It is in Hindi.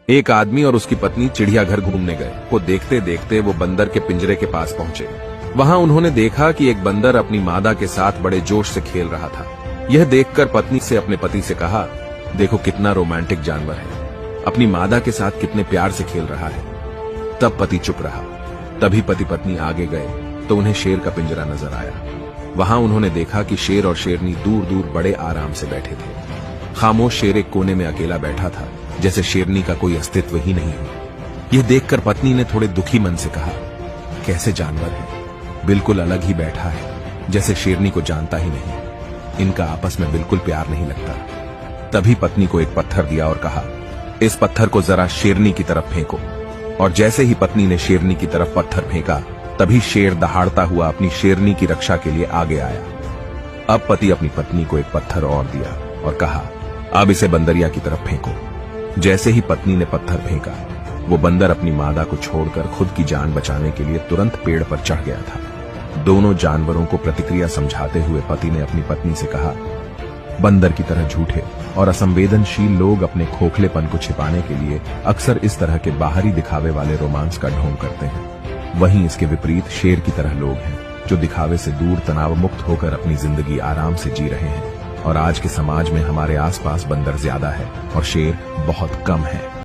एक आदमी और उसकी पत्नी चिड़ियाघर घूमने गए। वो देखते देखते वो बंदर के पिंजरे के पास पहुंचे। वहां उन्होंने देखा कि एक बंदर अपनी मादा के साथ बड़े जोश से खेल रहा था। यह देखकर पत्नी से अपने पति से कहा, देखो कितना रोमांटिक जानवर है, अपनी मादा के साथ कितने प्यार से खेल रहा है। तब पति चुप रहा। तभी पति पत्नी आगे गए तो उन्हें शेर का पिंजरा नजर आया। वहां उन्होंने देखा कि शेर और शेरनी दूर दूर बड़े आराम से बैठे थे। खामोश शेर एक कोने में अकेला बैठा था, जैसे शेरनी का कोई अस्तित्व ही नहीं हो। यह देखकर पत्नी ने थोड़े दुखी मन से कहा, कैसे जानवर है, बिल्कुल अलग ही बैठा है, जैसे शेरनी को जानता ही नहीं। इनका आपस में बिल्कुल प्यार नहीं लगता। तभी पत्नी को एक पत्थर दिया और कहा, इस पत्थर को जरा शेरनी की तरफ फेंको। और जैसे ही पत्नी ने शेरनी की तरफ पत्थर फेंका, तभी शेर दहाड़ता हुआ अपनी शेरनी की रक्षा के लिए आगे आया। अब पति अपनी पत्नी को एक पत्थर और दिया और कहा, अब इसे बंदरिया की तरफ फेंको। जैसे ही पत्नी ने पत्थर फेंका, वो बंदर अपनी मादा को छोड़कर खुद की जान बचाने के लिए तुरंत पेड़ पर चढ़ गया था। दोनों जानवरों को प्रतिक्रिया समझाते हुए पति ने अपनी पत्नी से कहा, बंदर की तरह झूठे और असंवेदनशील लोग अपने खोखलेपन को छिपाने के लिए अक्सर इस तरह के बाहरी दिखावे वाले रोमांस का ढोंग करते हैं। वहीं इसके विपरीत शेर की तरह लोग हैं, जो दिखावे से दूर तनाव मुक्त होकर अपनी जिंदगी आराम से जी रहे हैं। और आज के समाज में हमारे आसपास बंदर ज्यादा है और शेर बहुत कम है।